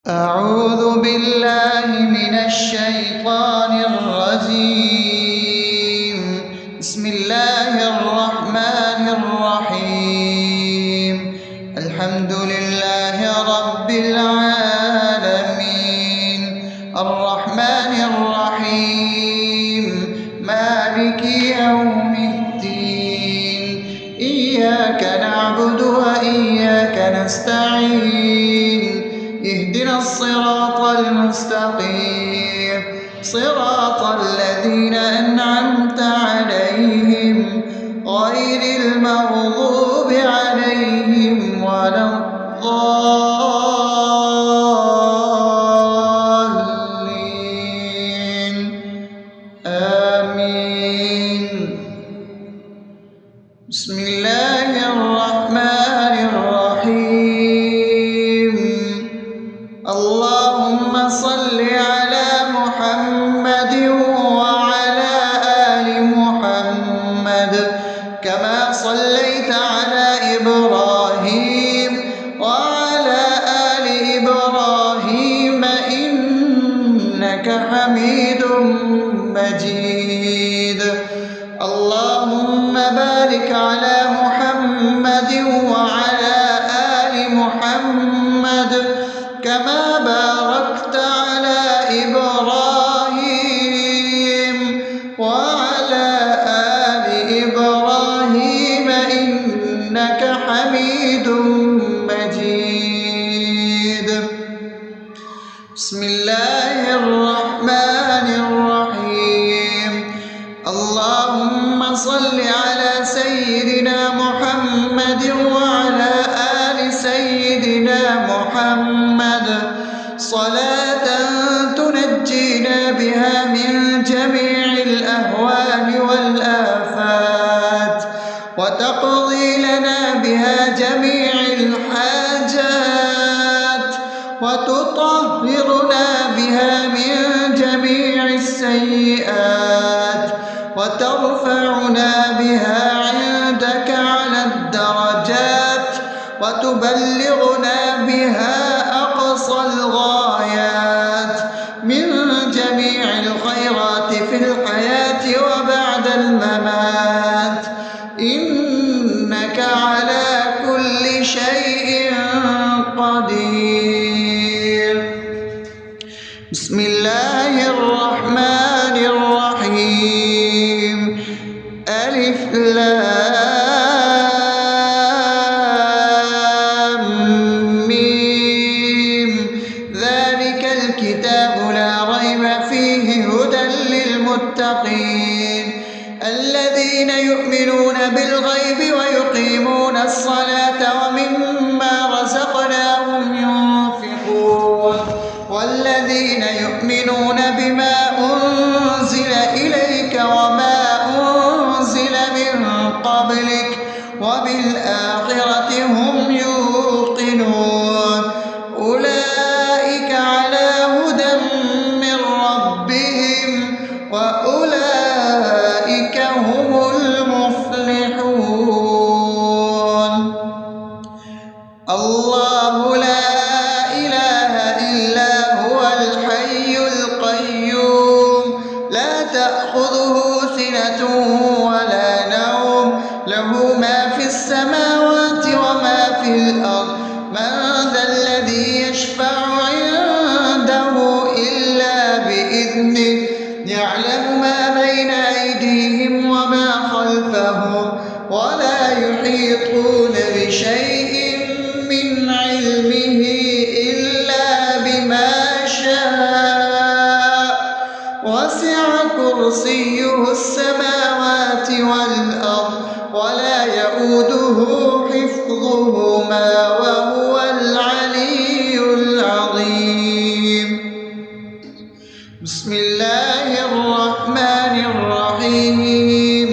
أعوذ بالله من الشيطان الرجيم. بسم الله الرحمن الرحيم. الحمد لله رب العالمين، الرحمن الرحيم، مالك يوم الدين. إياك نعبد وإياك نستعين. اهدنا الصراط المستقيم، صراط الذين أنعمت عليهم غير المغضوب عليهم ولا الضالين. آمين. بسم الله الرحمن الرحيم. اللهم صل على محمد وعلى آل محمد كما صليت على إبراهيم وعلى آل إبراهيم إنك حميد مجيد. اللهم بارك على محمد وعلى آل محمد كما باركت على إبراهيم وعلى آل إبراهيم إنك حميد مجيد. بسم الله الرحمن الرحيم. اللهم صل على سيدنا محمد وعلى آل سيدنا محمد صلاة تنجينا بها من جميع الأهوال والآفات وتقضي لنا بها جميع الحاجات وتطهرنا بها من جميع السيئات وترفعنا بها عندك على الدرجات وتبلغنا بها أقصى الغايات من جميع الخيرات في الحياة وبعد الممات، إنك على كل شيء قدير. بسم الله الرحمن الرحيم. ألف لام ميم. ذلك الكتاب لا ريب فيه هدى للمتقين الذين يؤمنون بالغيب ويقيمون الصلاة ومما رزقناهم ينفقون والذين يؤمنون بما أنزل إليك وما أنزل من قبلك وبالآخرة هم يوقنون أولئك على هدى من ربهم وأولئك هم المفلحون. الله لا إله إلا هو الحي القيوم لا تأخذه سنة ولا نوم له ما في السماوات وما في الأرض. من ذا الذي يشفع عنده إلا بإذنه يعلم ما بين أيديهم وما خلفهم ولا يحيطون بشيء من علمه إلا بما شاء وسع كرسيه السماوات والأرض ولا يؤوده حفظهما وهو العلي العظيم. بسم الله الرحمن الرحيم.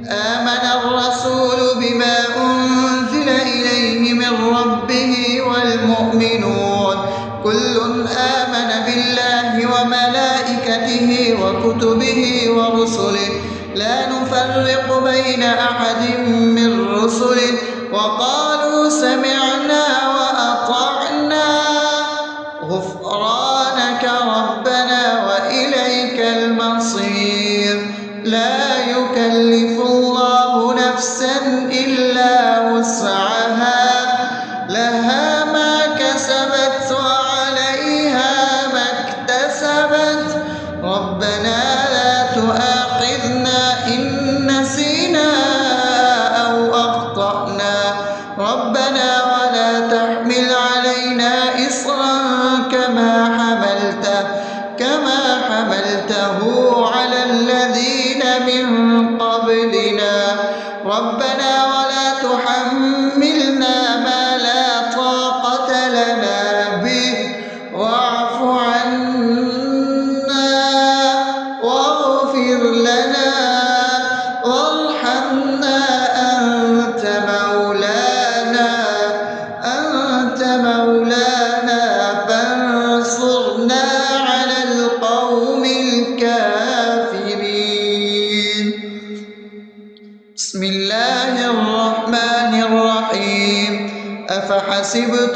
آمن الرسول بما أنزل إليه من ربه والمؤمنون كل آمن بالله وملائكته وكتبه ورسله لا نفرق بين أحد من رسله وقالوا سمعنا وأطعنا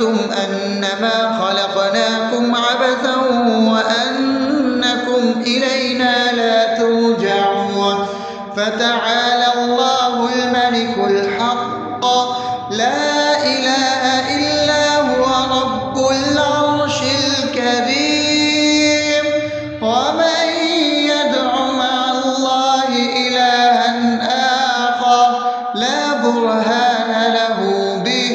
أفأمنتم أنما خلقناكم عبثا وأنكم إلينا لا ترجعون فتعالى الله الملك الحق لا إله إلا هو رب العرش الكريم ومن يدع مع الله إلها آخر لا برهان له به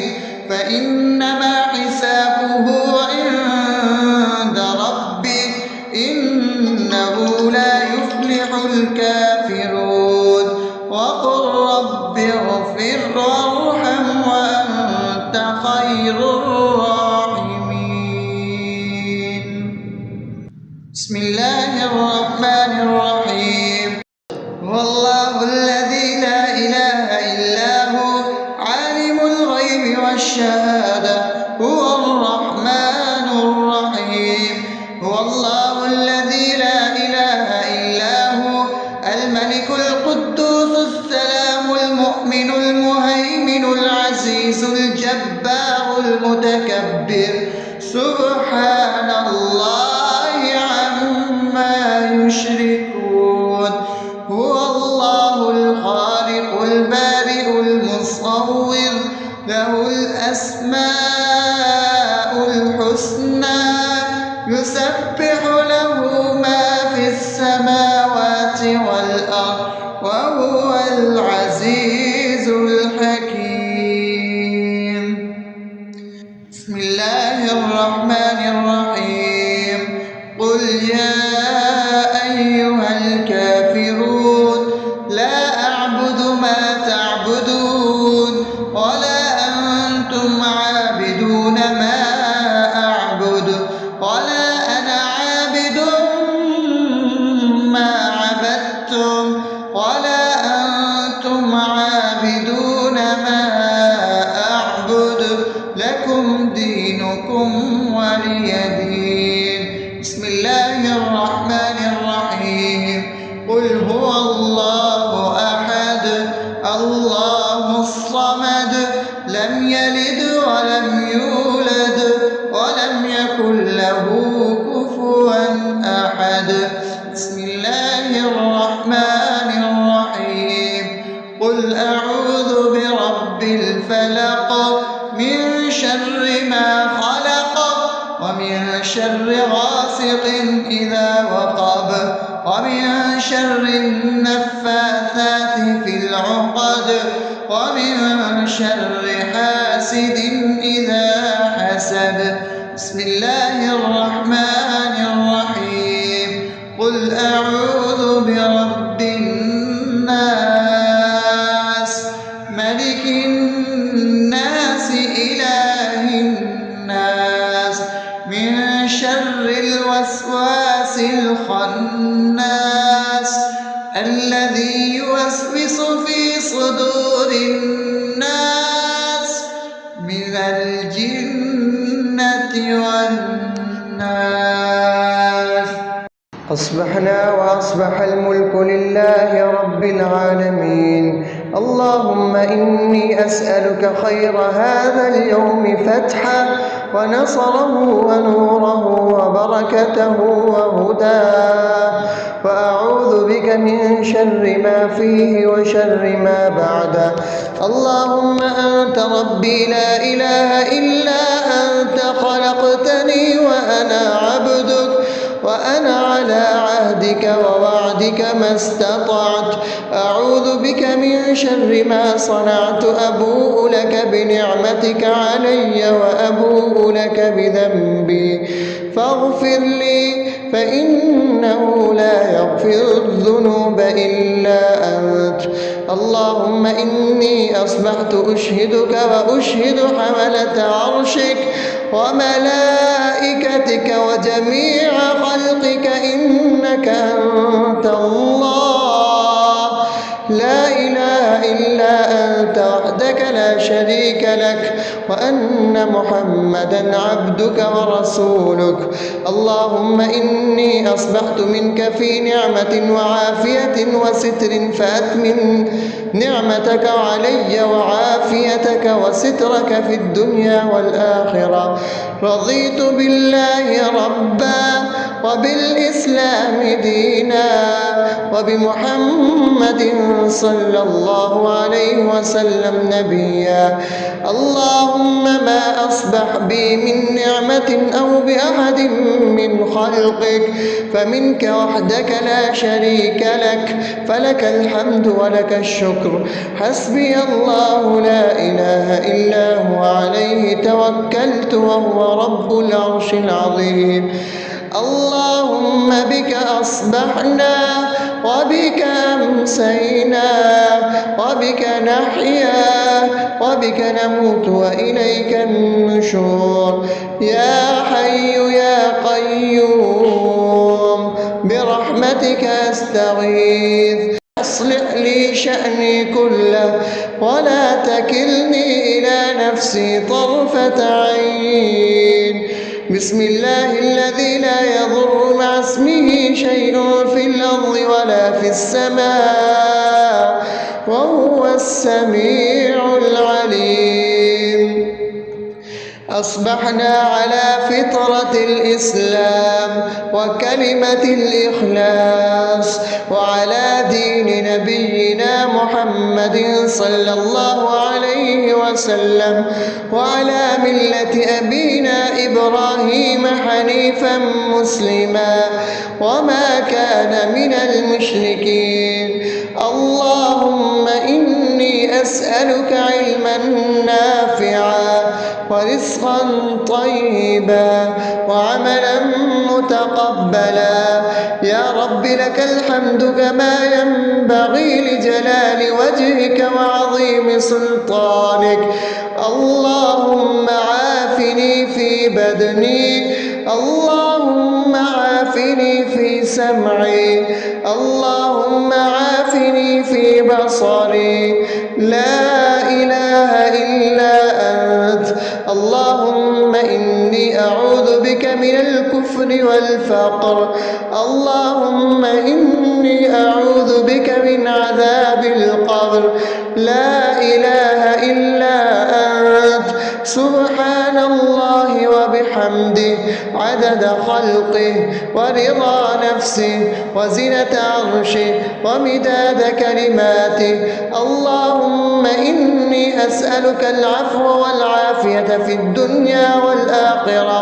فإنما حسابه عند ربه إنه لا يفلح الكافرون وقل رب اغفر وارحم وأنت خير الراحمين. بسم الله الرحمن الرحيم. هو الله الذي لا إله إلا هو عالم الغيب والشهادة هو الرحمن الرحيم. هو الله الذي لا إله إلا هو الملك القدوس السلام المؤمن المهيمن العزيز الجبار المتكبر سبحان الله عما يشركون. هو الله الخالق البارئ المصور له الأسماء الحسنى يسبح له ما في السماوات والأرض وهو العزيز الحكيم. بسم الله الرحمن الرحيم. قل يا أيها الكافرون لا أعبد ما تعبدون ولا أنتم عابدون ما أعبد ولا أنا عابد ما عبدتم ولا أنتم عابدون ما أعبد لكم دينكم ولي دين. بسم الله الرحمن الرحيم. قل هو الله أحد الله الصمد لم يلد ولم يولد ولم يكن له كفوا أحد. بسم الله الرحمن الرحيم. قل أعوذ برب الفلق من شر ما خلق ومن شر غاسق إذا وقب ومن شر النفاثات في العقد ومن شر حاسد إذا حسد. بسم الله الرحمن الرحيم. قل أعوذ برب الناس ملك الناس إله الناس من شر الوسواس الخناس الذي يوسوس في صدور الناس من الجنة والناس. أصبحنا وأصبح الملك لله رب العالمين. اللهم إني أسألك خير هذا اليوم فتحه ونصره ونوره وبركته وهداه وأعوذ بك من شر ما فيه وشر ما بعده. اللهم أنت ربي لا إله إلا أنت خلقتني وأنا عبدك وأنا على عهدك ووعدك ما استطعت. أعوذ بك من شر ما صنعت. أبوء لك بنعمتك علي وأبوء لك بذنبي فاغفر لي فإنه لا يغفر الذنوب إلا أنت. اللهم إني أصبحت أشهدك وأشهد حملة عرشك وملائكتك وجميع خلقك إنك أنت الله لا إله إلا أنت وحدك لا شريك لك وأن محمدا عبدك ورسولك. اللهم إني أصبحت منك في نعمة وعافية وستر فأتمم نعمتك علي وعافيتك وسترك في الدنيا والآخرة. رضيت بالله ربا وبالإسلام دينا وبمحمد صلى الله عليه وسلم نبيا. اللهم ما أصبح بي من نعمة أو بأحد من خلقك فمنك وحدك لا شريك لك، فلك الحمد ولك الشكر. حسبي الله لا إله إلا هو عليه توكلت وهو رب العرش العظيم. اللهم بك أصبحنا وبك أمسينا وبك نحيا وبك نموت وإليك النشور. يا حي يا قيوم برحمتك أستغيث، أصلح لي شأني كله ولا تكلني إلى نفسي طرفة عين. بسم الله الذي لا يضر مع اسمه شيء في الأرض ولا في السماء وهو السميع العليم. أصبحنا على فطرة الإسلام وكلمة الإخلاص وعلى دين نبينا محمد صلى الله عليه وسلم وعلى ملة أبينا إبراهيم حنيفا مسلما وما كان من المشركين. اللهم إني أسألك علما نافعا ورزقا طيبا وعملا متقبلا. يا رب لك الحمد كما ينبغي لجلال وجهك وعظيم سلطانك. اللهم عافني في بدني، اللهم عافني في سمعي، اللهم عافني في بصري. لا إله إلا أنت. اللهم إني أعوذ بك من الكفر والفقر. اللهم إني أعوذ بك من عذاب القبر. لا إله إلا أنت. سبحان الله وبحمده عدد خلقه ورضا نفسه وزنة عرشه ومداد كلماته. اللهم إني أسألك العفو والعافية في الدنيا والآخرة.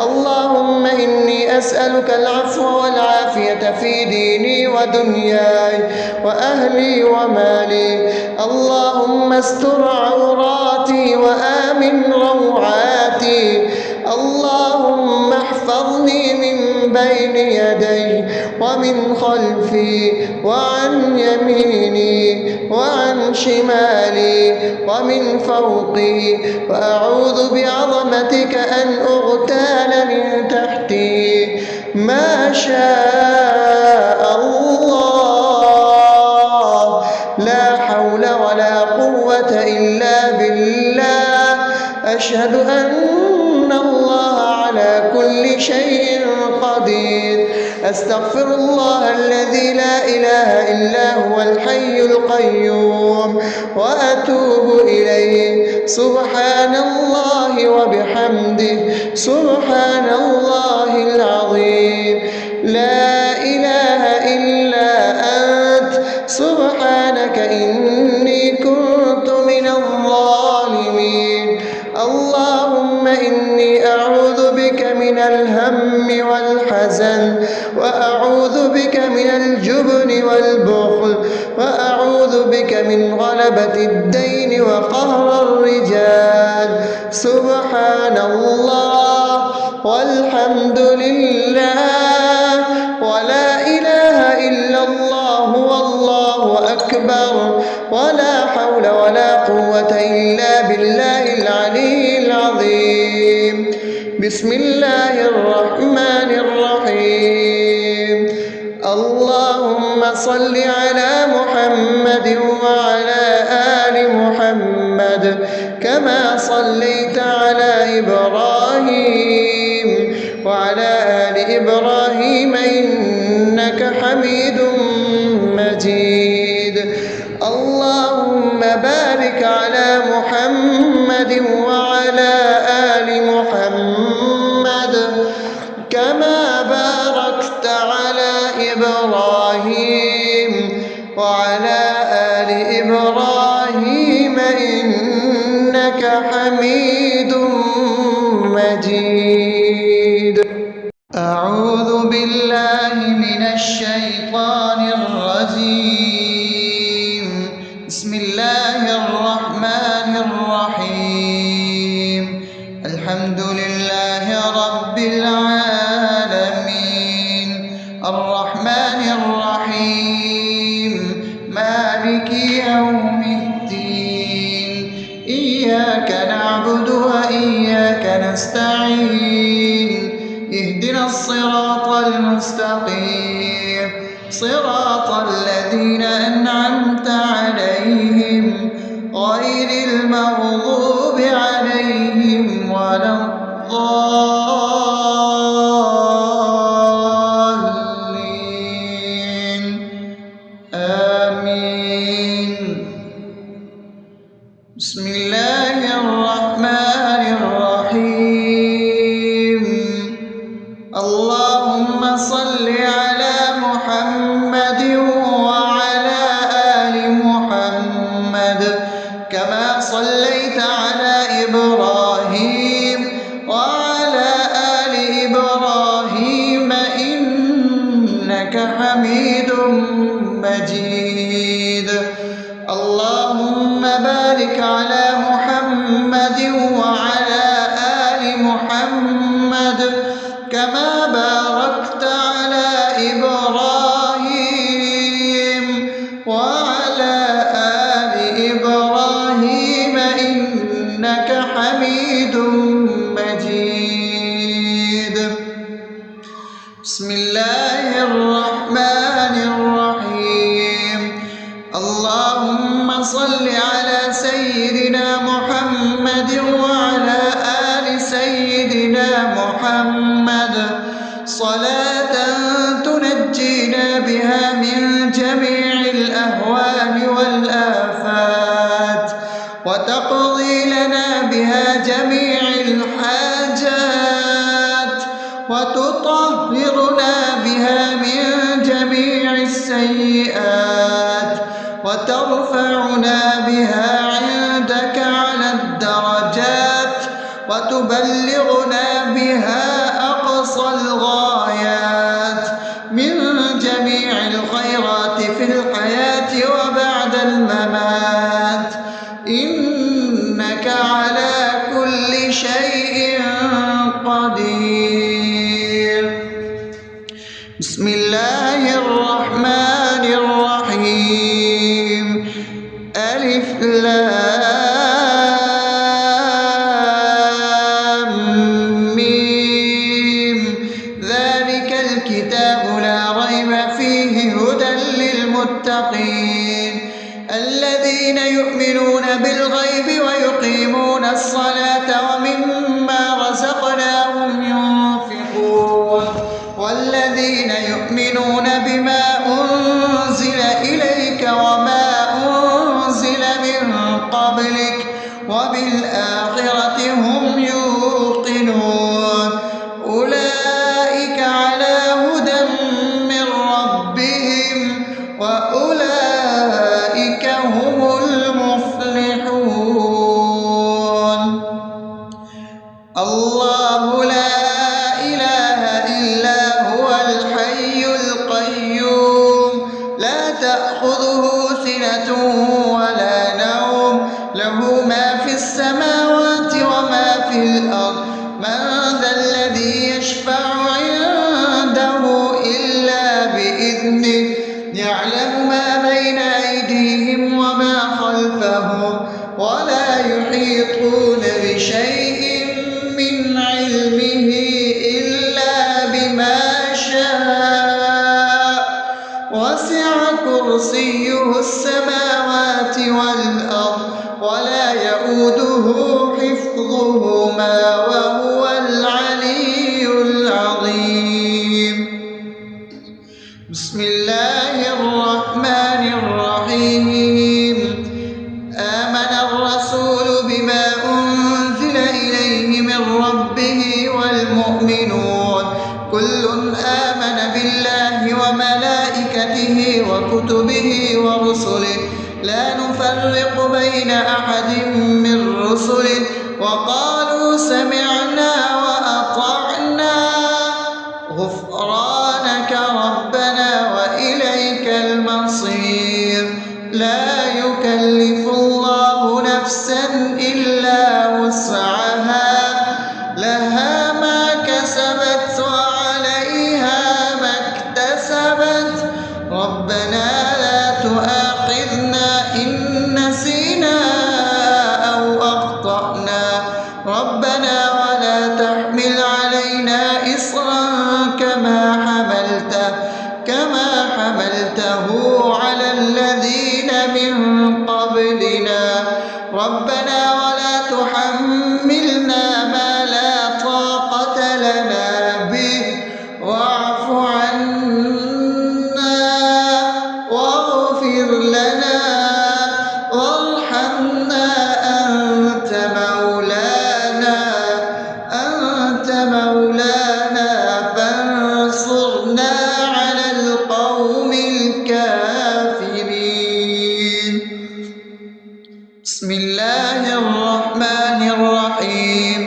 اللهم إني أسألك العفو والعافية في ديني ودنياي وأهلي ومالي. اللهم استر عوراتي وآمن روعاتي. اللهم احفظني من بين يدي ومن خلفي وعن يميني وعن شمالي ومن فوقي، وأعوذ بعظمتك أن أغتال من تحتي. ما شاء الله، لا حول ولا قوة إلا بالله. أشهد أن الله على كل شيء قدير. أستغفر الله الذي لا إله إلا هو الحي القيوم وأتوب إليه. سبحان الله وبحمده سبحان الله العظيم. لا إله إلا أنت. سبحانك إني كنت من الظالمين. اللهم إني أعوذ بك من الهم والحزن، وأعوذ بك من الجبن والبخل، وأعوذ بك من غلبة الدين وقهر الرجال. سبحان الله والحمد لله ولا إله إلا الله والله أكبر ولا حول ولا قوة إلا بالله العلي العظيم. بسم الله الرحمن الرحيم. اللهم صل على محمد وعلى آل محمد كما صليت على إبراهيم وعلى آل إبراهيم إنك حميد مجيد. اللهم بارك على محمد وعلى آل محمد كما باركت على إبراهيم وعلى آل إبراهيم إنك حميد مجيد. أعوذ بالله من الشيطان الرجيم. بسم الله الرحمن الرحيم. الحمد لله رب العالمين الرحمن الرحيم مالك يوم الدين إياك نعبد وإياك نستعين اهدنا الصراط المستقيم صراط الذين أنعمت عليهم غير المغضوب عليهم ولا الضالين آمين. بسم الله الرحمن الرحيم. اللهم صل على محمد وعلى آل محمد كما صليت على إبراهيم وعلى آل إبراهيم إنك حميد مجيد. اللهم بارك على محمد وعلى آل محمد كما باركت على إبراهيم وعلى آل إبراهيم إنك حميد مجيد. بسم الله الرحمن الرحيم. اللهم صل على سيدنا محمد وعلى آل سيدنا محمد صلاة تنجينا بها من جميع الأهوال والآفات وتقضي لنا بها جميع الحاجات وتطهرنا بها من جميع السيئات وترفعنا بها عندك على الدرجات وتبلغنا بها أقصى الغايات من جميع الخيرات في الحياة وبعد الممات إنك على كل شيء قدير. بسم الله الرحمن الرحيم. ألف لام ميم ذلك الكتاب لا ريب فيه هدى للمتقين الذين يؤمنون بالغيب ويقيمون الصلاة ومما رزقناهم ينفقون والذين يؤمنون بما أنزل إليك وما أنزل من قبلك وبالآخرة هم يوقنون أولئك على هدى من ربهم وأولئك هم المفلحون. الله لا إله إلا هو الحي القيوم لا تأخذه سنة ولا نوم له ما في السماوات وما في الأرض من ذا الذي يشفع عنده إلا بإذنه يعلم ما بين أيديهم وما خلفهم ولا يحيطون بشيء من علمه إلا بما شاء وسع كرسيه السماوات والأرض ولا يئوده يؤوده حفظهما وهو العلي العظيم. بسم الله الرحمن الرحيم. آمن الرسول بما أنزل إليه من ربه والمؤمنون كل آمن بالله وملائكته وكتبه ورسله لا نفرق بين أحد من رسله وقالوا سمعنا وأطعنا غفرانك ربنا وإليك المصير. لا يكلف الله نفسا إلا وسعها لها ما كسبت وعليها ما اكتسبت ربنا لا تؤاخذنا إن نسينا أو أخطأنا ربنا ولا تحمل علينا إصرا كما حملته على الذين من قبلنا ربنا ولا تحملنا ما لا طاقة لنا به واعف عنا واغفر لنا وارحمنا أنت مولانا فانصرنا على القوم الكافرين. بسم الله الرحمن الرحيم.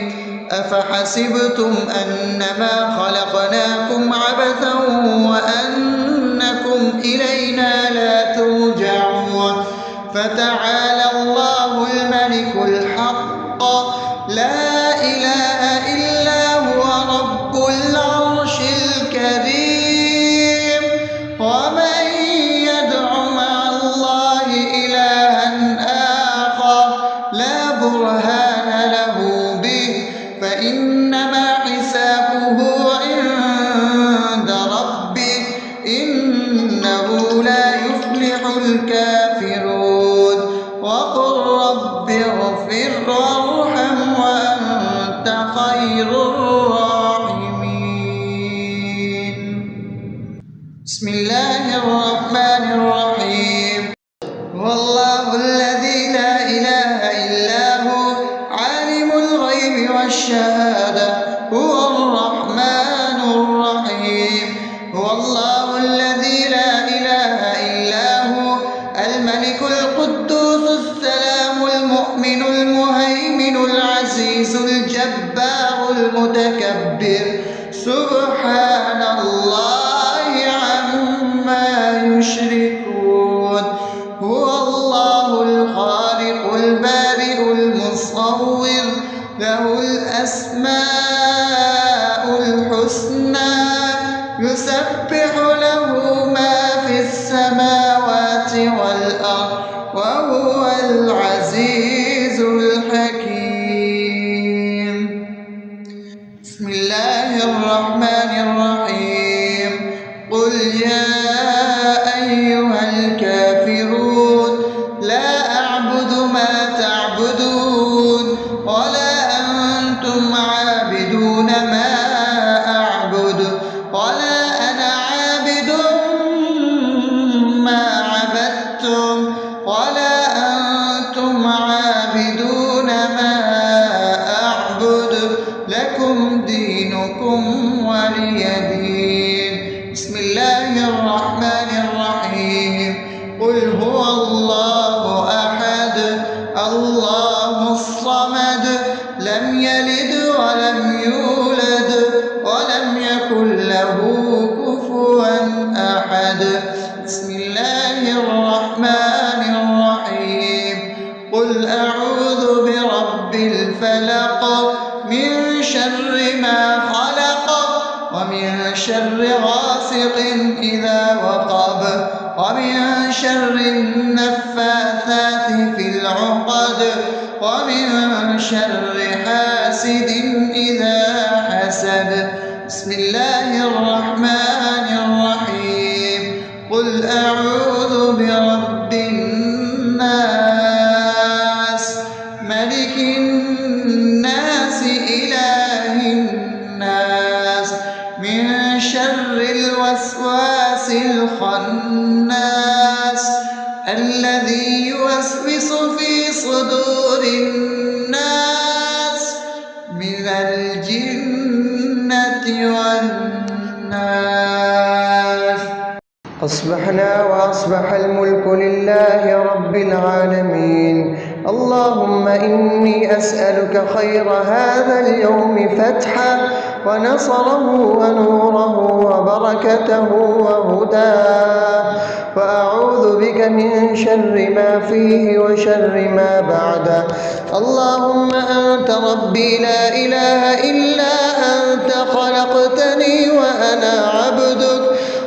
أفحسبتم أنما خلقناكم عبثا وأنكم إلينا لا ترجعون فتعالى الله الملك الحق لا إله إلا هو رب العرش الكريم. ومن يدع مع الله إلها آخر لا برهان له به فإنما حسابه عند ربه إنه لا يفلح الكافرون. وقل رب اغفر وارحم وأنت خير الراحمين. بسم الله الرحمن الرحيم. هو الله الذي لا إله إلا هو عالم الغيب والشهادة هو الرحمن الرحيم. هو الله الذي لا إله إلا هو الملك القدوس السلام المؤمن المهيمن العزيز الجبار المتكبر سبحان الله عما يشركون. هو الله الخالق البارئ المصور له الأسماء الحسنى يسبح له ما في السماوات والأرض وهو العزيز الحكيم. بسم الله الرحمن الرحيم. قل يا أيها الكافرون لا أعبد ما تعبدون ولا أنتم عابدون ما أعبد ولا أنا عابد ما عبدتم ولا أنتم عابدون ما أعبد لكم دينكم ولي دين. بسم الله الرحمن الرحيم. قل هو الله أحد الله الصمد لم يلد ولم يولد ولم يكن له كفوا أحد. بسم الله الرحمن الرحيم. قل أعوذ برب الفلق من شر ما خلق ومن شر غاسق إذا وقب ومن شر النفاثات في العقد ومن شر حاسد إذا حسد. بسم الله الرحمن الرحيم. قل أعوذ برب الناس ملك شر الوسواس الخناس الذي يوسوس في صدور الناس من الجنة والناس. أصبحنا وأصبح الملك لله رب العالمين. اللهم إني أسألك خير هذا اليوم فتحه ونصره ونوره وبركته وهداه، وأعوذ بك من شر ما فيه وشر ما بعده. اللهم أنت ربي لا إله إلا أنت، خلقتني وأنا عبدك،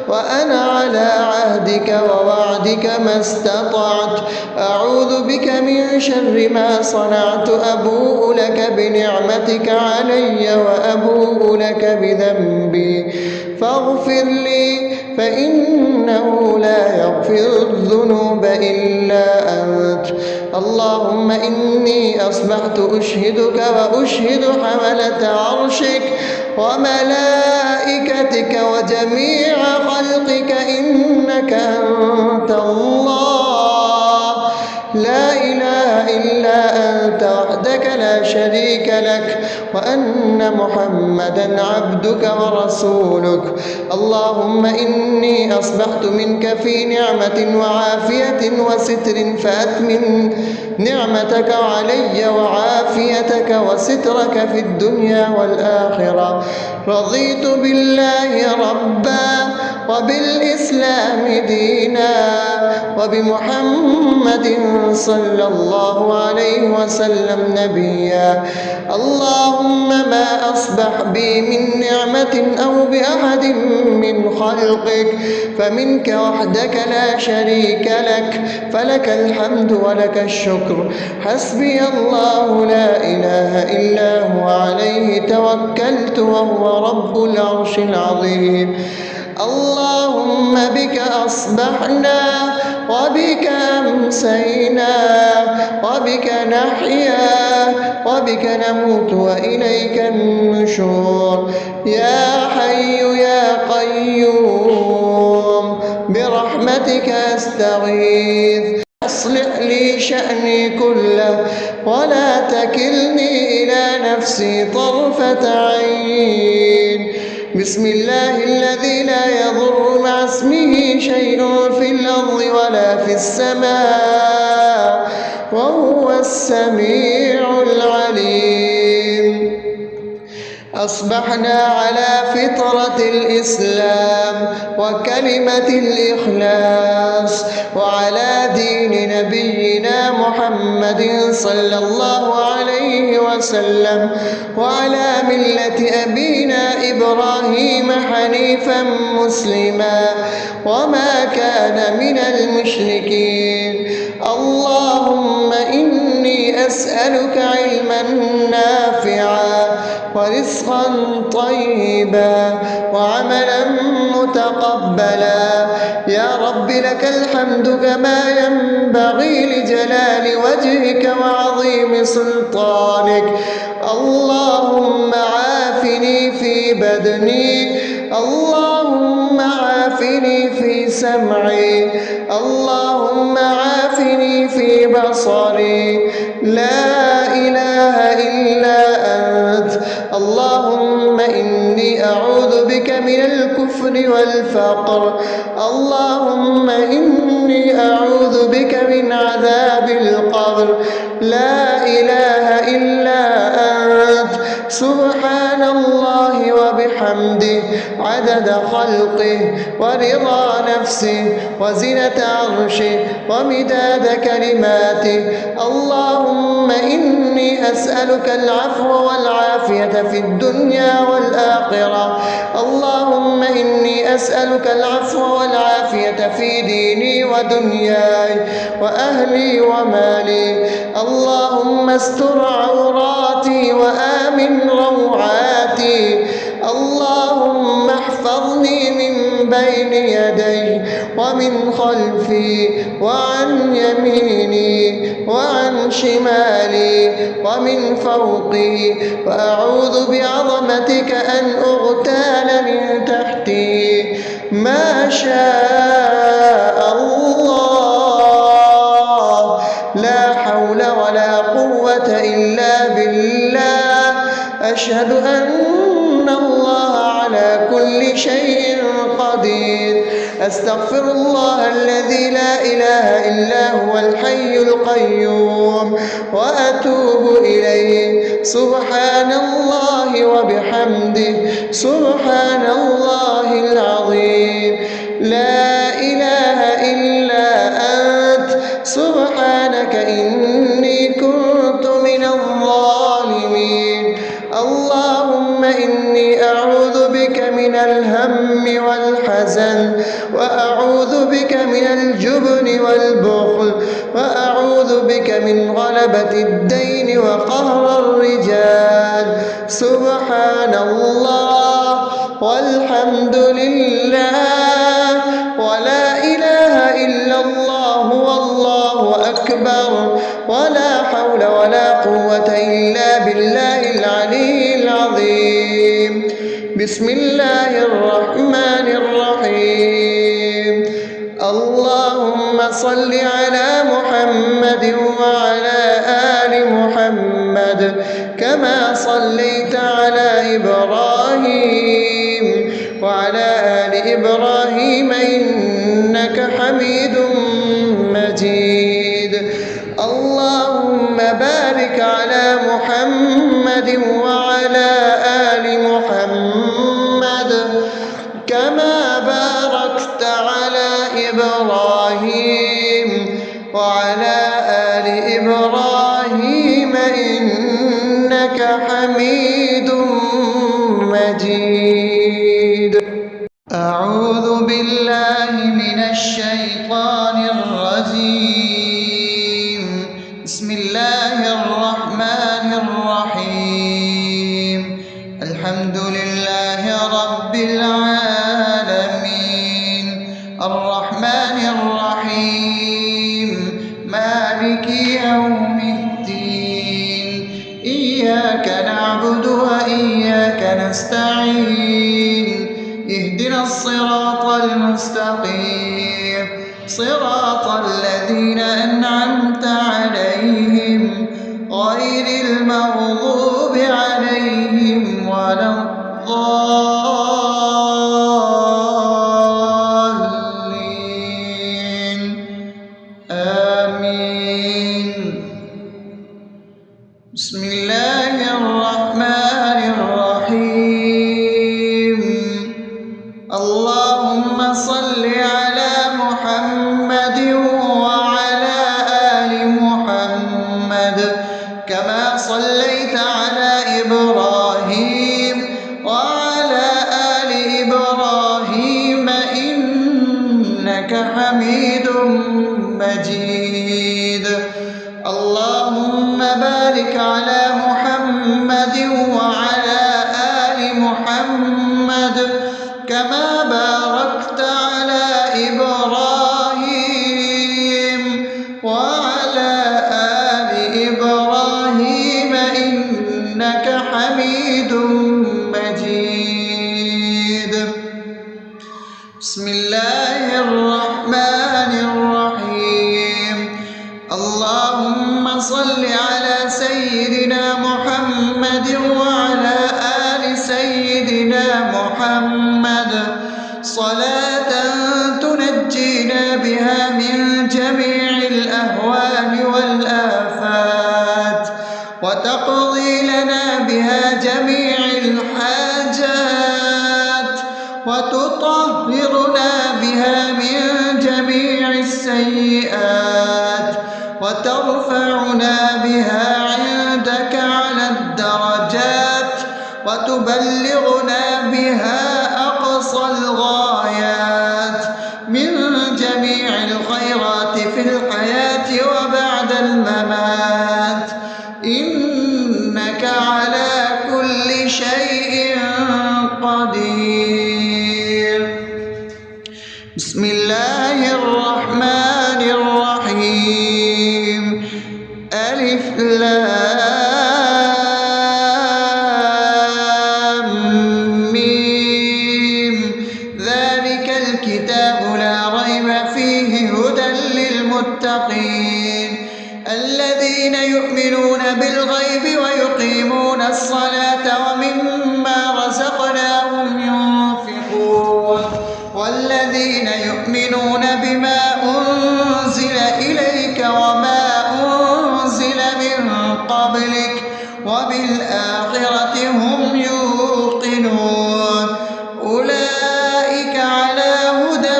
وأنا على عهدك ووعدك ما استطعت. أعوذ بك من شر ما صنعت، أبوء لك بنعمتك علي وأبوء لك بذنبي، فاغفر لي فإنه لا يغفر الذنوب إلا أنت. اللهم إني أصبحت أشهدك وأشهد حملة عرشك وملائكتك وجميع خلقك إنك أنت الله، لا إله إلا أنت وحدك لا شريك لك، وأن محمدا عبدك ورسولك. اللهم إني أصبحت منك في نعمة وعافية وستر، فأتمم نعمتك علي وعافيتك وسترك في الدنيا والآخرة. رضيت بالله ربا وبالإسلام دينا وبمحمد صلى الله عليه وسلم نبيا. اللهم ما أصبح بي من نعمة أو بأحد من خلقك فمنك وحدك لا شريك لك، فلك الحمد ولك الشكر. حسبي الله لا إله إلا هو، عليه توكلت وهو رب العرش العظيم. اللهم بك أصبحنا وبك أمسينا وبك نحيا وبك نموت وإليك النشور. يا حي يا قيوم برحمتك أستغيث، أصلح لي شأني كله ولا تكلني إلى نفسي طرفة عين. بسم الله الذي لا يضر مع اسمه شيء في الأرض ولا في السماء وهو السميع العليم. أصبحنا على فطرة الإسلام وكلمة الإخلاص وعلى دين نبينا محمد صلى الله عليه وسلم وعلى ملة أبينا إبراهيم حنيفا مسلما وما كان من المشركين. اللهم إني أسألك علما نافعا ورزقا طيبا وعملا متقبلا. يا رب لك الحمد كما ينبغي لجلال وجهك وعظيم سلطانك. اللهم عافني في بدني، اللهم عافني في سمعي، اللهم عافني في بصري. لا إله إلا أنت. اللهم إني أعوذ بك من الكفر والفقر. اللهم إني أعوذ بك من عذاب القبر. لا إله إلا أنت. سبحان الله وبحمده عدد خلقه ورضا نفسه وزنة عرشه ومداد كلماته. اللهم إني أسألك العفو والعافية في الدنيا والآخرة. اللهم إني أسألك العفو والعافية في ديني ودنياي وأهلي ومالي. اللهم استر عوراتي وآمن روعاتي. اللهم احفظني من بين يدي ومن خلفي وعن يميني وعن شمالي ومن فوقي، وأعوذ بعظمتك أن أغتال من تحتي. ما شاء الله، لا حول ولا قوة إلا بالله. أشهد أن الله على كل شيء قدير. أستغفر الله الذي لا إله إلا هو الحي القيوم وأتوب إليه. سبحان الله وبحمده، سبحان الله العظيم. لا إله إلا أنت، سبحانك إني كنت من الظالمين. اللهم إني أعوذ بك من الهم والحزن، وأعوذ بك من الجبن والبخل، وأعوذ بك من غلبة الدين وقهر الرجال. سبحان الله والحمد لله ولا إله إلا الله والله أكبر، ولا حول ولا قوة إلا بالله العلي العظيم. بسم الله الرحمن الرحيم. اللهم صل على محمد وعلى آل محمد كما صليت على إبراهيم وعلى آل إبراهيم إنك حميد مجيد. اللهم بارك على محمد وعلى آل محمد كما باركت على إبراهيم وعلى آل إبراهيم إنك حميد مجيد. أعوذ بالله من الشيطان الرجيم. بسم الله الرحمن الرحيم. الحمد لله رب العالمين، الرحمن الرحيم، مالك يوم الدين. إياك نعبد وإياك نستعين. اهدنا الصراط المستقيم، صراط الذين أنعمت عليهم غير المغضوب عليهم ولا الضالين. آمين. بسم الله الرحمن الرحيم. اللهم صل على محمد وعلى آل محمد كما صليت على إبراهيم وعلى آل إبراهيم إنك حميد مجيد. اللهم بارك على محمد وعلى آل محمد كما باركت على إبراهيم وعلى آل إبراهيم إنك حميد مجيد. بسم الله الرحمن الرحيم. اللهم صل على سيدنا محمد وعلى آل سيدنا محمد صلاة تنجينا بها من جميع الأهوال والآفات، وتقضي لنا بها جميع الحاجات، وتطهرنا بها من جميع السيئات، وترفعنا بها عندك على الدرجات، وتبلغنا بها أقصى الغايات من جميع الخيرات في الحياة وبعد الممات. إنك على كل شيء قدير. بسم الله الرحمن الرحيم ألف لام ميم ذلك الكتاب لا ريب فيه هدى للمتقين الذين يؤمنون بالغيب ويقيمون الصلاة ومما رزقناهم ينفقون والذين يؤمنون بما أنزل إليك وما أنزل من قبلك وبالآخرة هم يوقنون أولئك على هدى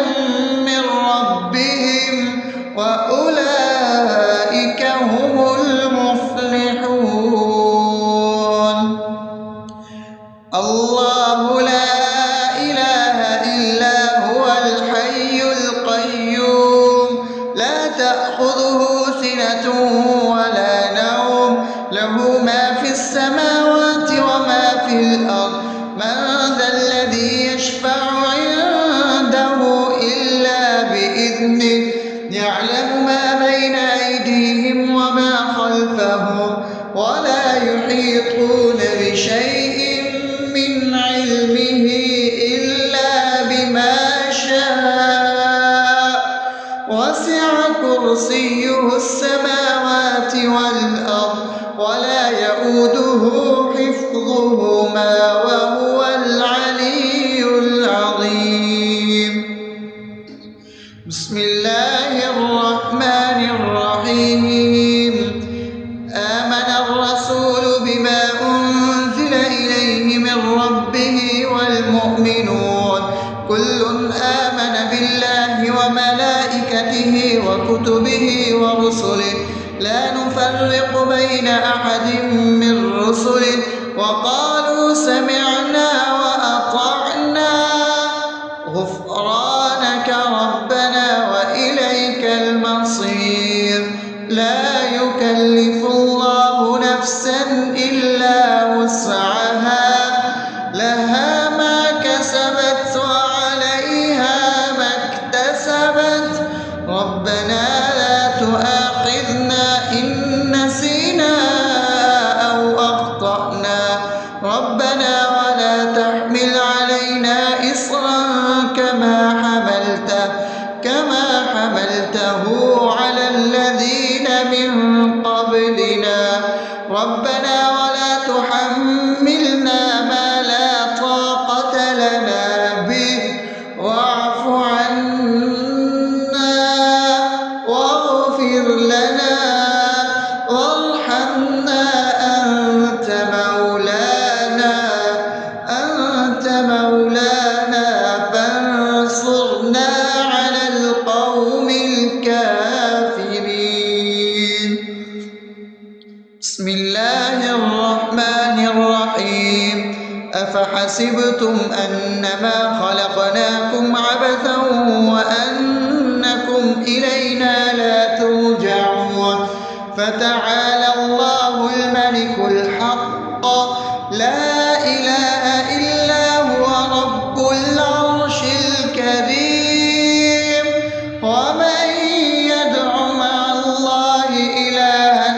من ربهم وأولئك هم المفلحون الله لا إله إلا هو الحي القيوم لا تأخذه سنة ولا نوم له ما في السماوات وما في الأرض من ذا الذي يشفع عنده إلا بإذنه يعلم ما بين أيديهم وما خلفهم ولا يحيطون بشيء من علمه إلا بما شاء وسع كرسيه السماوات والأرض ولا يؤوده حفظهما وهو العلي العظيم بسم الله الرحمن الرحيم آمن الرسول بما أنزل إليه من ربه والمؤمنون كل آمن بالله وملائكته وكتبه ورسله لا نفرق بين أحد من رسله وقالوا سمعنا وأطعنا غفرانك ربنا وإليك المصير لا يكلف الله نفسا إلا وسعها لها ما كسبت وعليها ما اكتسبت ربنا لا تؤاخذنا إن نسينا أو أخطأنا ربنا ولا تحمل علينا إصرا كما حملته على الذين من قبلنا ربنا ولا تحملنا ما لا طاقة لنا به واعف عنا واغفر لنا وارحمنا أنت مولانا فانصرنا على القوم الكافرين بسم الله الرحمن الرحيم أفحسبتم أنما خلقناكم عبثا وأنكم إلينا لا ترجعون فتعالى الله الملك الحق لا إله إلا هو رب العرش الكريم ومن يدع مع الله إلها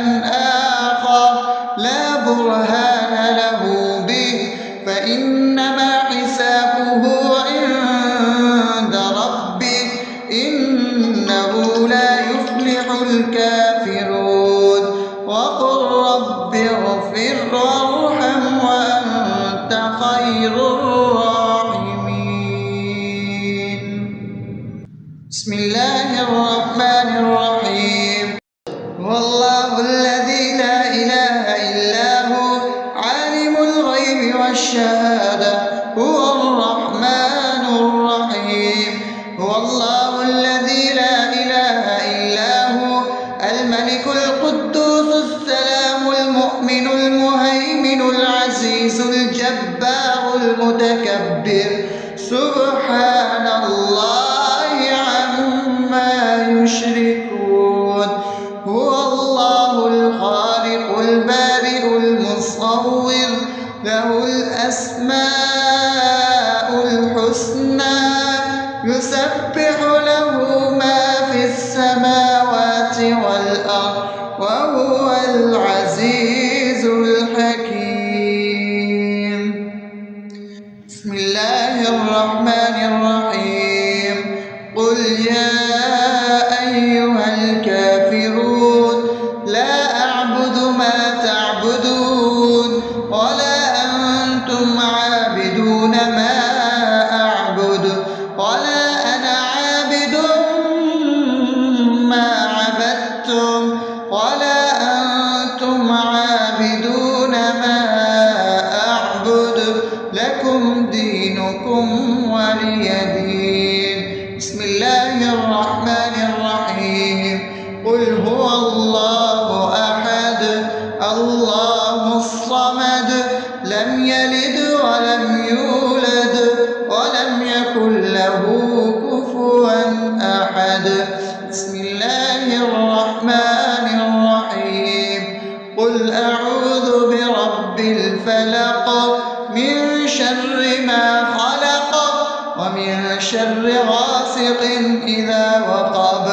آخر لا برهان له به فإنما حسابه عند ربه إنه لا يفلح الكافرون وقل رب اغفر وارحم وأنت خير الراحمين بسم الله الرحمن الرحيم هو الله الذي لا إله إلا هو عالم الغيب والشهادة هو الرحمن الرحيم هو الله الذي لا إله إلا هو الملك القدوس السلام المؤمن المهيمن العزيز الجبار المتكبر سبحان الله عما يشركون هو الله الخالق البارئ المصور له الأسماء الحسنى يسبح له ما في السماوات والأرض وهو العزيز الحكيم. بسم الله الرحمن الرحيم. قل يا أيها الكافرون لا أعبد ما تعبدون ولا أنتم عابدون ما أعبد ولا أنا عابد ما عبدتم ولا أنتم عابدون ما أعبد لكم دينكم ولي دين. بسم الله الرحمن الرحيم. قل هو الله أحد الله الصمد لم يلد ولم يولد ولم يكن له كفوا أحد. بسم الله الرحمن الرحيم. قل أعوذ برب الفلق من شر ما خلق ومن شر غاسق إذا وقب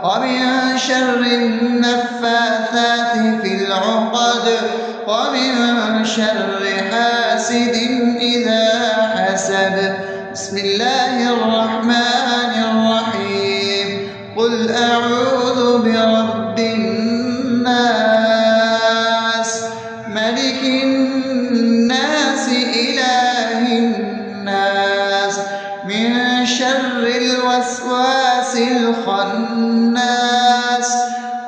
ومن شر النفاثات في العقد ومن شر حاسد إذا حسد. بسم الله الرحمن الرحيم. قل أعوذ برب الناس ملك الناس إله الناس من شر الوسواس الخناس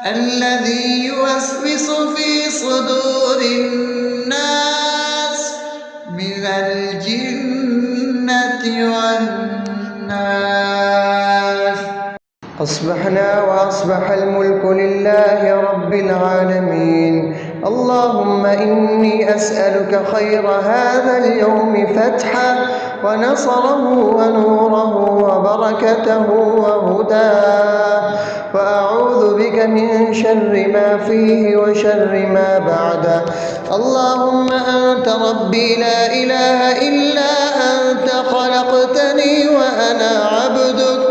الذي يوسوس في صدور الناس من الجنة والناس. أصبحنا وأصبح الملك لله رب العالمين. اللهم إني أسألك خير هذا اليوم فتحه ونصره ونوره وبركته وهداه، وأعوذ بك من شر ما فيه وشر ما بعده. اللهم أنت ربي لا إله إلا أنت خلقتني وأنا عبدك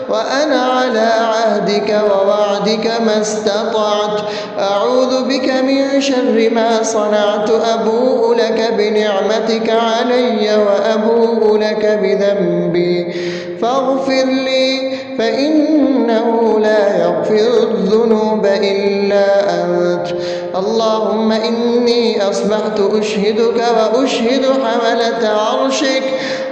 وأنا على عهدك ووعدك ما استطعت. أعوذ بك من شر ما صنعت. أبوء لك بنعمتك علي وأبوء لك بذنبي فاغفر لي فإنه لا يغفر الذنوب إلا أنت. اللهم إني أصبحت أشهدك وأشهد حملة عرشك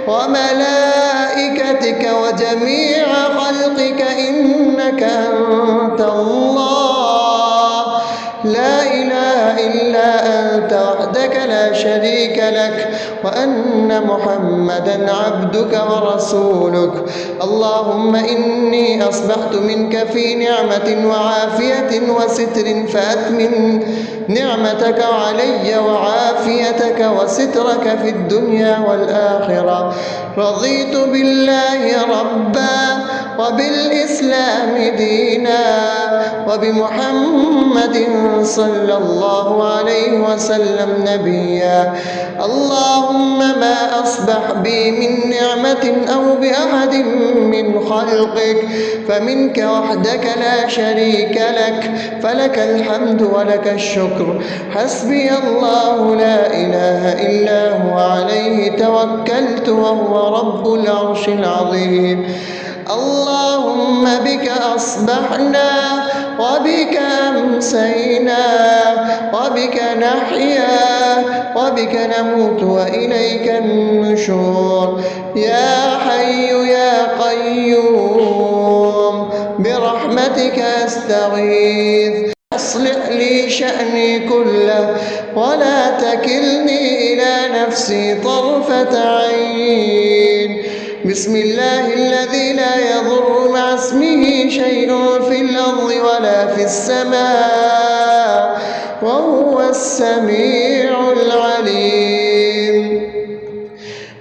وملائكتك وجميع خلقك إنك أنت الله لا إله إلا أنت وحدك لا شريك لك، وأن محمدا عبدك ورسولك. اللهم إني أصبحت منك في نعمة وعافية وستر فأتمن نعمتك علي وعافيتك وسترك في الدنيا والآخرة. رضيت بالله ربا وبالإسلام دينا وبمحمد صلى الله عليه وسلم نبيا. اللهم ما أصبح بي من نعمة أو بأحد من خلقك فمنك وحدك لا شريك لك، فلك الحمد ولك الشكر. حسبي الله لا إله إلا هو عليه توكلت وهو رب العرش العظيم. اللهم بك أصبحنا وبك أمسينا وبك نحيا وبك نموت وإليك النشور. يا حي يا قيوم برحمتك أستغيث. أصلح لي شأني كله ولا تكلني إلى نفسي طرفة عين. بسم الله الذي لا يضر مع اسمه شيء في الأرض ولا في السماء وهو السميع العليم.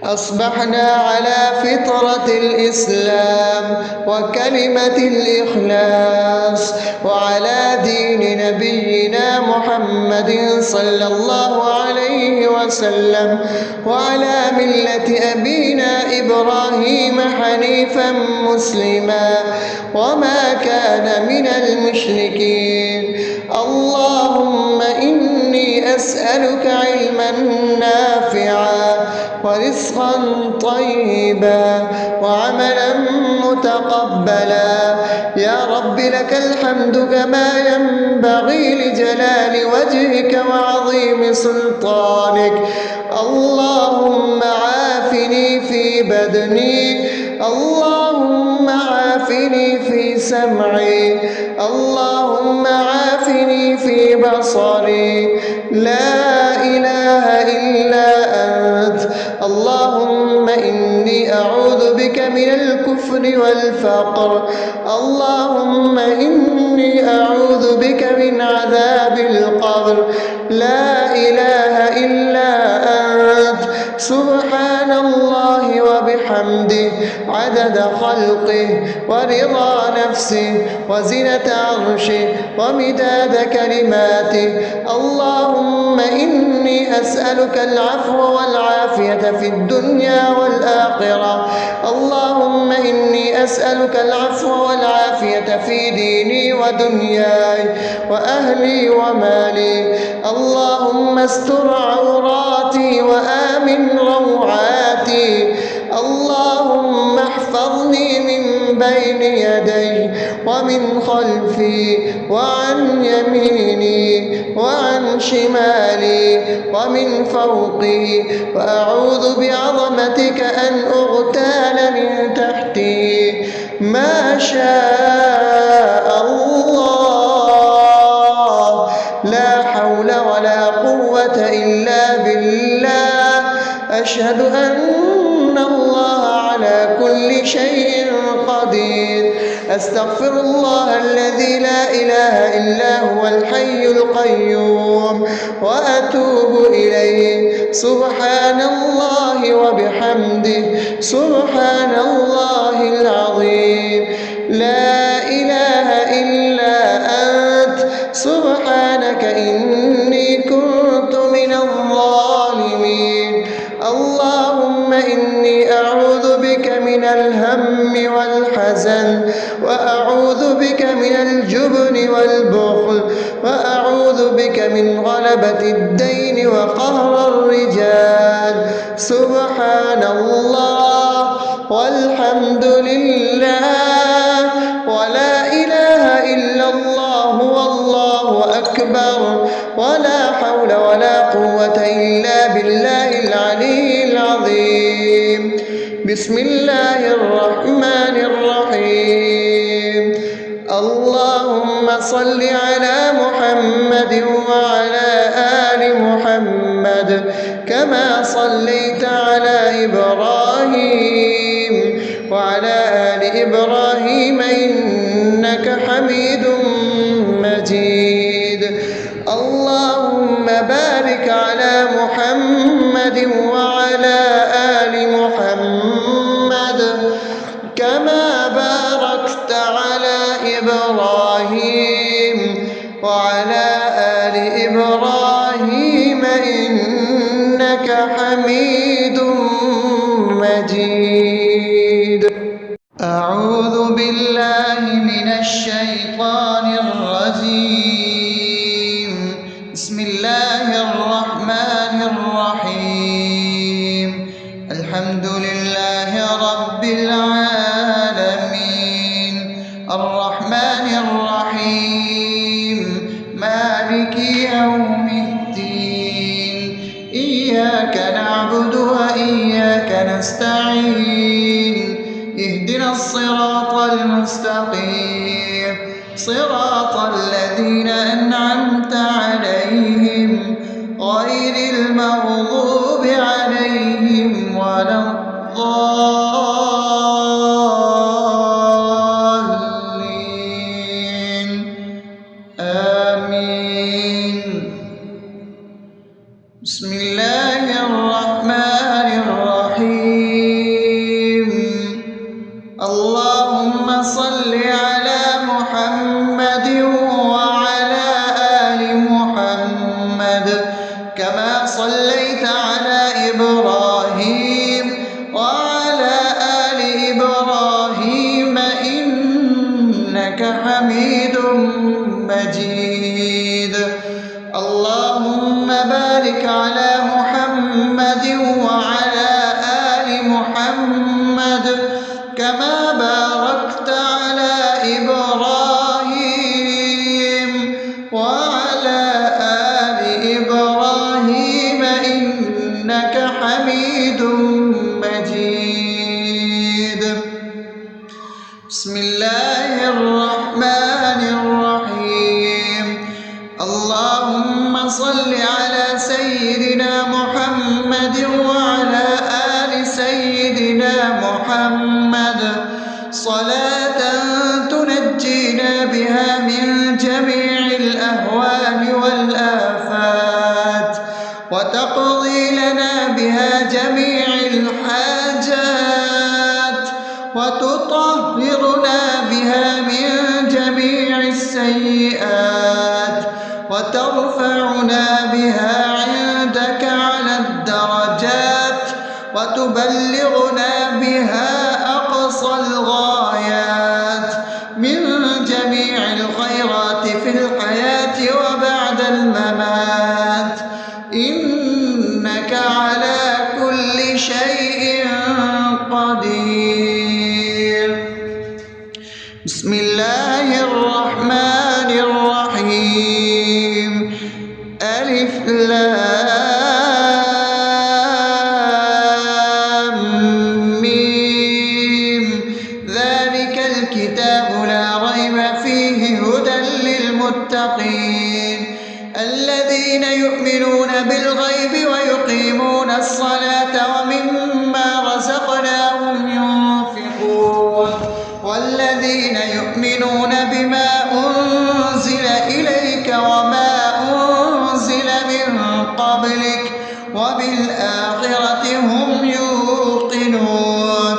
أصبحنا على فطرة الإسلام وكلمة الإخلاص وعلى دين نبينا محمد صلى الله عليه وسلم وعلى ملة أبينا إبراهيم حنيفا حنيفا مسلما وما كان من المشركين. اللهم إني أسألك علما نافعا ورزقا طيبا وعملا متقبلا. يا رب لك الحمد كما ينبغي لجلال وجهك وعظيم سلطانك. اللهم عافني في بدني، اللهم عافني في سمعي، اللهم عافني في بصري. لا إله إلا أنت. اللهم إني أعوذ بك من الكفر والفقر. اللهم إني أعوذ بك من عذاب القبر. لا إله إلا أنت. سبحان الله وبحمده عدد خلقه ورضا نفسه وزنة عرشه ومداد كلماته. اللهم إني أسألك العفو والعافية في الدنيا والآخرة. اللهم إني أسألك العفو والعافية في ديني ودنياي وأهلي ومالي. اللهم استر عوراتي وآمن روعاتي. اللهم احفظني من بين يدي ومن خلفي وعن يميني وعن شمالي ومن فوقي، وأعوذ بعظمتك أن أغتال من تحتي. ما شاء الله، لا حول ولا قوة إلا بالله. أشهد أن الله على كل شيء قدير. أستغفر الله الذي لا إله إلا هو الحي القيوم وأتوب إليه. سبحان الله وبحمده سبحان الله العظيم. لا إله إلا أنت. سبحانك إني كنت من الظالمين. اللهم إني أعوذ بك من الهم والحزن، وأعوذ بك من الجبن والبخل، وأعوذ بك من غلبة الدين وقهر الرجال. سبحان الله والحمد لله ولا إله إلا الله والله أكبر ولا حول ولا قوة إلا بالله العلي العظيم. بسم الله الرحمن الرحيم. اللهم صل على محمد وعلى آل محمد كما صليت على إبراهيم وعلى آل إبراهيم إنك حميد مجيد. اللهم بارك على محمد وعلى آل محمد كما باركت على إبراهيم وعلى آل إبراهيم إنك حميد مجيد. أعوذ بالله من الشيطان الرجيم. بسم الله الرحمن الرحيم. الحمد لله رب العالمين الرحمن الرحيم مالك يوم الدين. إياك نعبد وإياك نستعين. اهدنا الصراط المستقيم صراط الذين أنعمت عليهم غير المغضوب عليهم ولا الضالين. آمين. بسم الله الرحمن الرحيم. اللهم صل على محمد وعلى آل محمد كما صليت على إبراهيم وعلى آل إبراهيم مجيد. اللهم بارك على محمد وعلى آل محمد كما باركت على إبراهيم وعلى آل إبراهيم إنك حميد مجيد. بسم الله الرحمن الرحيم. اللهم صل على سيدنا محمد وعلى آل سيدنا محمد صلاة تنجينا بها من جميع الأهوال والآفات وتقضي لنا بها جميع الحاجات وتطهرنا بها من جميع السيئات وترفعنا بها عندك على الدرجات وتبلغنا بها أقصى الغايات من جميع الخيرات في الحياة وبعد الممات إنك على كل شيء قدير. بسم الله الرحمن الرحيم. ألف لام ميم. ذلك الكتاب لا ريب فيه هدى للمتقين الذين يؤمنون بالغيب ويقيمون الصلاة ومما رزقناهم ينفقون والذين يؤمنون بما أنزل إليك وما أنزل من قبلك وبالآخرة هم يوقنون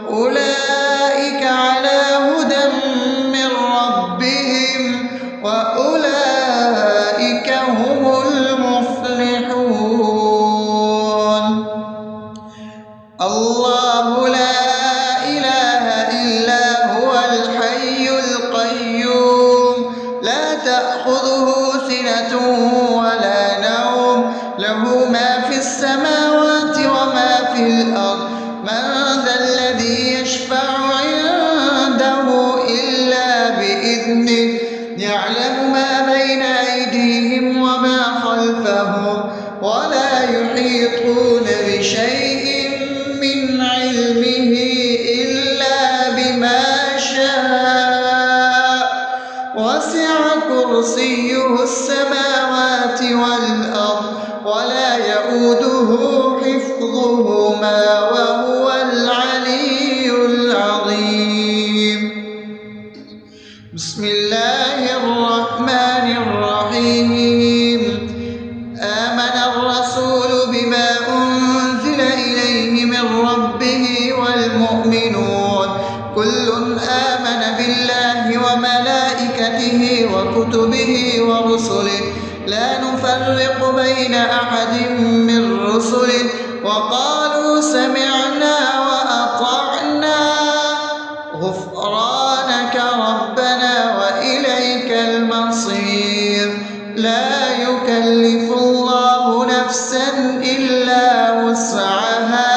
أولئك على هدى من ربهم وأولئك هم المفلحون. الله لا إله إلا هو الحي القيوم لا تأخذه سنة ولا نوم له ما في السماوات وما في الأرض من ذا الذي يشفع عنده إلا بإذنه يعلم ما بين أيديهم وما خلفهم ولا يحيطون بشيء من علمه إلا بما شاء وسع كرسيه السماوات والأرض ولا يؤوده حفظهما وهو العلي العظيم. بسم الله الرحمن الرحيم. آمن الرسول بما أنزل إليه من ربه والمؤمنون كل آمن بالله وملائكته وكتبه ورسله لا نفرق بين أحد من رسله وقالوا سمعنا وأطعنا غفرانك ربنا وإليك المصير. لا يكلف الله نفسا إلا وسعها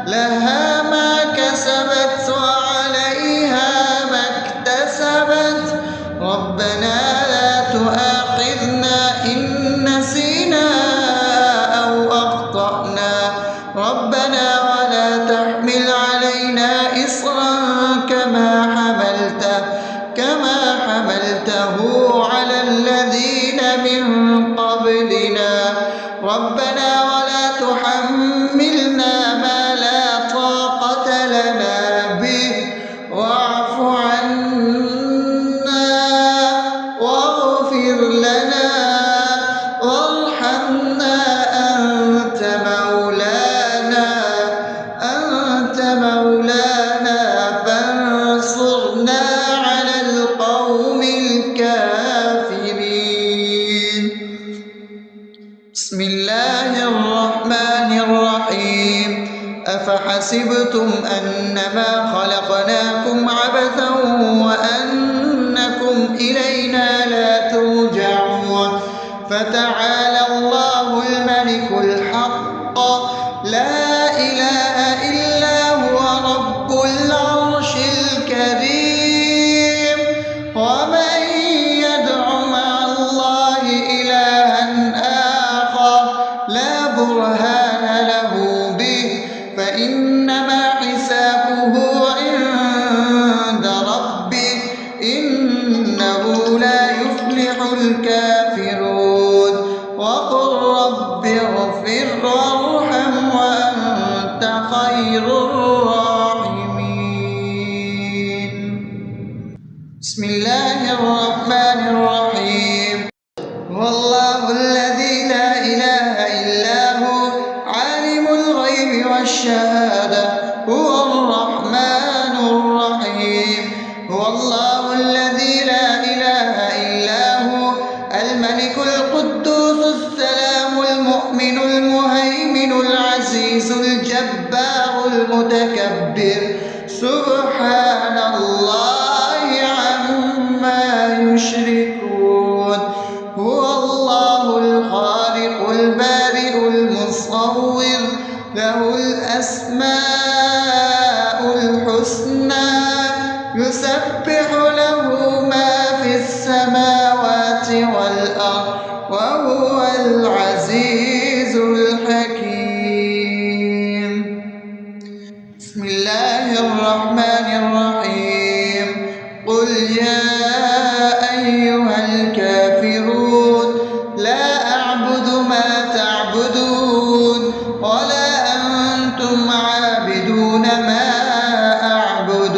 لها ما كسبت وعليها ما اكتسبت ربنا لا تؤاخذنا إن نسينا أو أخطأنا ربنا ولا تحمل علينا إصرا كما حملته على الذين من قبلنا ربنا ولا تحملنا ما لا طاقة لنا به واعف عنا واغفر لنا وارحمنا أنت مولانا فانصرنا على القوم الكافرين. بسم الله الرحمن الرحيم. أفحسبتم أنما خلقناكم عبثا وأنكم إلينا لا الكريم. ومن يدع مع الله إلها آخر لا برهان له به فإنما حسابه عند ربه إنه لا يفلح الكافرون. وقل رب اغفر وارحم وأنت خير الراحمين. بسم الله الرحمن الرحيم. هو الله الذي لا إله إلا هو عالم الغيب والشهادة هو الرحمن الرحيم. هو الله الذي لا إله إلا هو الملك القدوس السلام المؤمن المهيمن العزيز الجبار المتكبر سبحان الله عما يشركون. هو الله الخالق البارئ المصور له الأسماء الحسنى يسبح له ما في السماوات والأرض وهو العزيز الحكيم. بسم الله الرحمن الرحيم. قل يا أيها الكافرون لا أعبد ما تعبدون ولا أنتم عابدون ما أعبد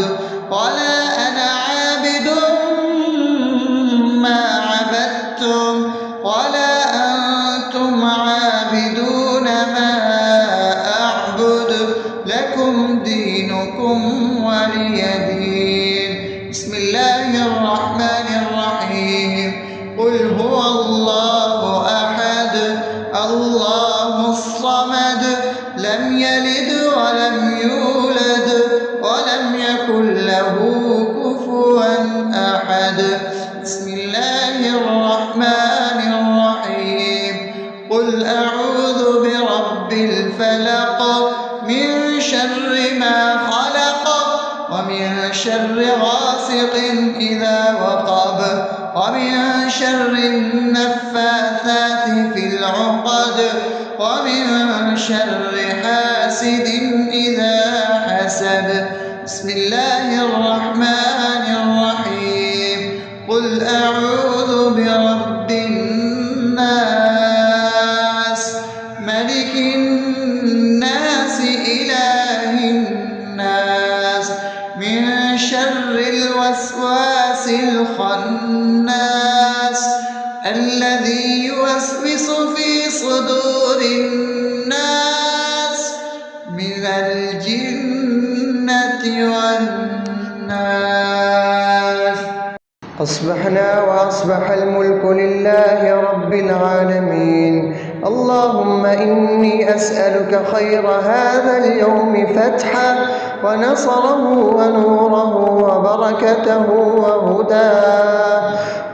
ولا أنا عابد ما عبدتم ولا أنتم عابدون ما أعبد لكم دينكم ولي دين. بسم الله الرحمن الرحيم. قل هو الله أحد الله الصمد لم يلد ولم يولد ولم يكن له كفوا أحد. بسم الله الرحمن الرحيم. قل أعوذ برب الفلق من شر ما خلق ومن شر غاسق إذا وقب ومن شر النفاثات في العقد ومن شر حاسد إذا حسد. بسم الله الرحمن الرحيم. قل أعوذ برب الناس ملك الناس إله الناس من شر الوسواس الخناس الذي يوسوس في صدور الناس من الجنة والناس. أصبحنا وأصبح الملك لله رب العالمين. اللهم إني أسألك خير هذا اليوم فتحه ونصره ونوره وبركته وهداه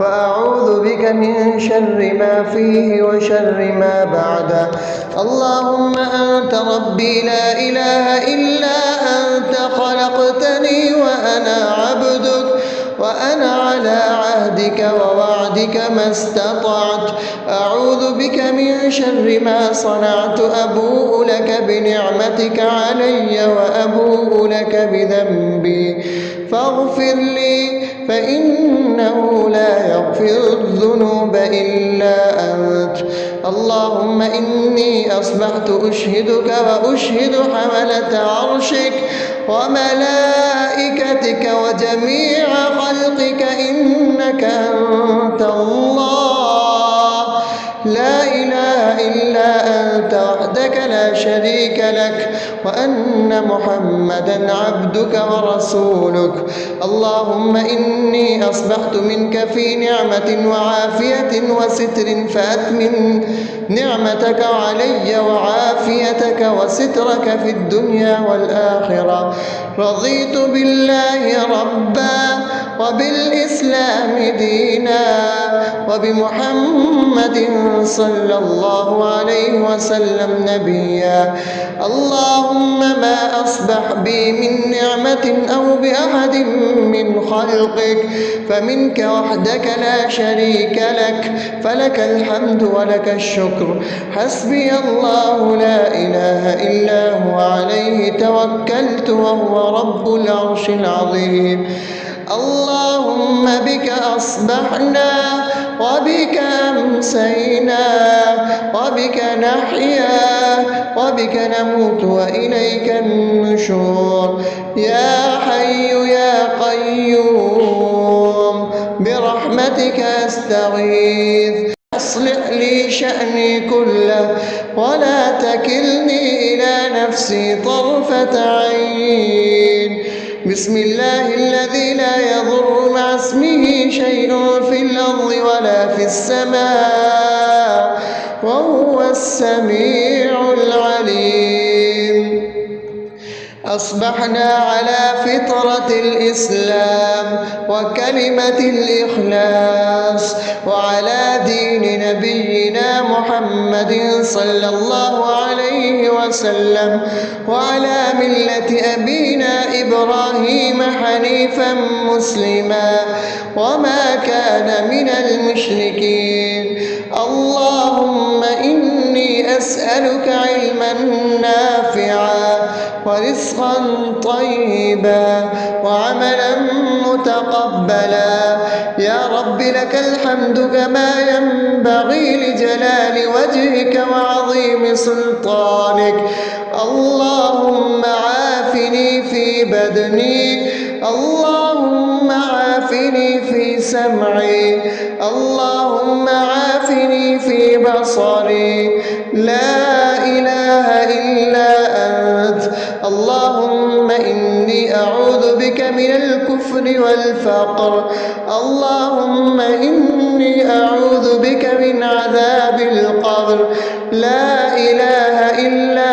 وأعوذ بك من شر ما فيه وشر ما بعده. اللهم أنت ربي لا إله إلا أنت خلقتني وأنا عبدك وأنا على عهدك ووعدك ما استطعت. أعوذ بك من شر ما صنعت. أبوء لك بنعمتك علي وأبوء لك بذنبي فاغفر لي فإنه لا يغفر الذنوب إلا أنت. اللهم إني أصبحت أشهدك وأشهد حملة عرشك وملائكتك وجميع خلقك إنك أنت الله لا إله إلا أنت وحدك لا شريك لك وأن محمدا عبدك ورسولك. اللهم إني أصبحت منك في نعمة وعافية وستر فأتمن نعمتك علي وعافيتك وسترك في الدنيا والآخرة. رضيت بالله ربا وبالإسلام دينا وبمحمد صلى الله عليه وسلم نبيا. اللهم ما أصبح بي من نعمة أو بأحد من خلقك فمنك وحدك لا شريك لك، فلك الحمد ولك الشكر. حسبي الله لا إله إلا هو عليه توكلت وهو رب العرش العظيم. اللهم بك أصبحنا وبك أمسينا وبك نحيا وبك نموت وإليك النشور. يا حي يا قيوم برحمتك أستغيث، أصلح لي شأني كله ولا تكلني إلى نفسي طرفة عين. بسم الله الذي لا يضر مع اسمه شيء في الأرض ولا في السماء وهو السميع العليم. أصبحنا على فطرة الإسلام وكلمة الإخلاص وعلى دين نبينا محمد صلى الله عليه وسلم وعلى ملة أبينا إبراهيم حنيفا مسلما وما كان من المشركين. اللهم إني أسألك علما نافعا ورزقا طيبا وعملا متقبلا. يا رب لك الحمد كما ينبغي لجلال وجهك وعظيم سلطانك. اللهم عافني في بدني، اللهم عافني في سمعي، اللهم عافني في بصري. لا إله إلا أنت. اللهم إني أعوذ بك من الكفر والفقر. اللهم إني أعوذ بك من عذاب القبر. لا إله إلا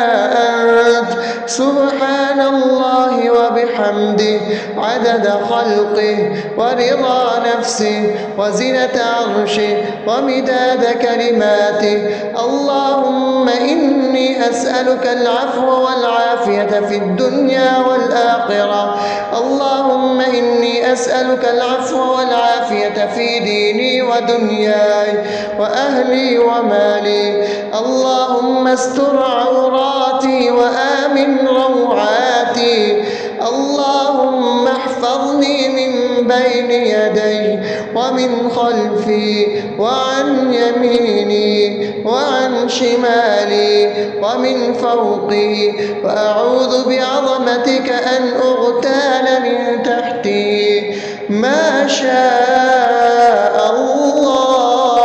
أنت. سبحان الله وبحمده عدد خلقه ورضا نفسه وزنة عرشه ومداد كلماته. اللهم إني أسألك العفو والعافية في الدنيا والآخرة. اللهم إني أسألك العفو والعافية في ديني ودنياي وأهلي ومالي. اللهم استر عوراتي وآمن روعاتي. اللهم احفظني من بين يدي ومن خلفي وعن يميني وعن شمالي ومن فوقي، وأعوذ بعظمتك أن أغتال من تحتي. ما شاء الله،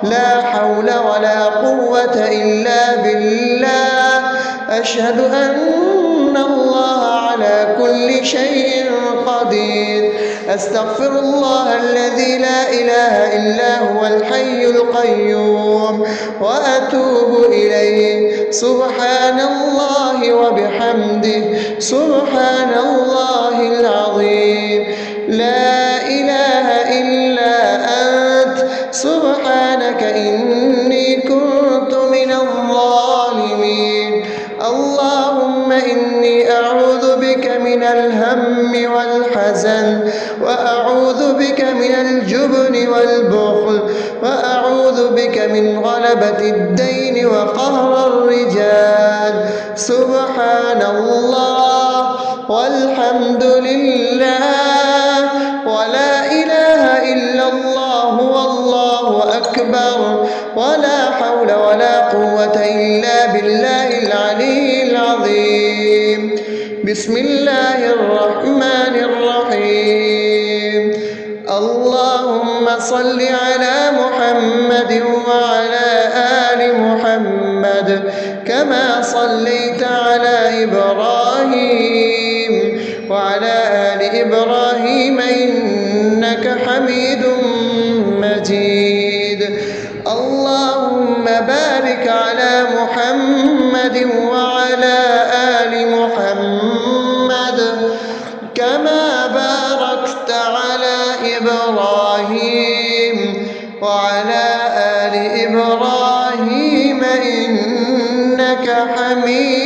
لا حول ولا قوة إلا بالله. أشهد أن الله على كل شيء قدير. أستغفر الله الذي لا إله إلا هو الحي القيوم وأتوب إليه. سبحان الله وبحمده سبحان الله العظيم. لا إله إلا أنت. سبحانك إني كنت من الظالمين. اللهم إني أعوذ بك من الهم والحزن، وأعوذ بك من الجبن والبخل، وأعوذ بك من غلبة الدين وقهر الرجال. سبحان الله والحمد لله ولا إله إلا الله والله أكبر ولا حول ولا قوة إلا بالله العلي العظيم. بسم الله الرحمن الرحيم. اللهم صل على محمد وعلى آل محمد كما صليت على إبراهيم وعلى آل إبراهيم إنك حميد مجيد. اللهم بارك على محمد وعلى آل محمد كما باركت إبراهيم وعلى آل إبراهيم إنك حميد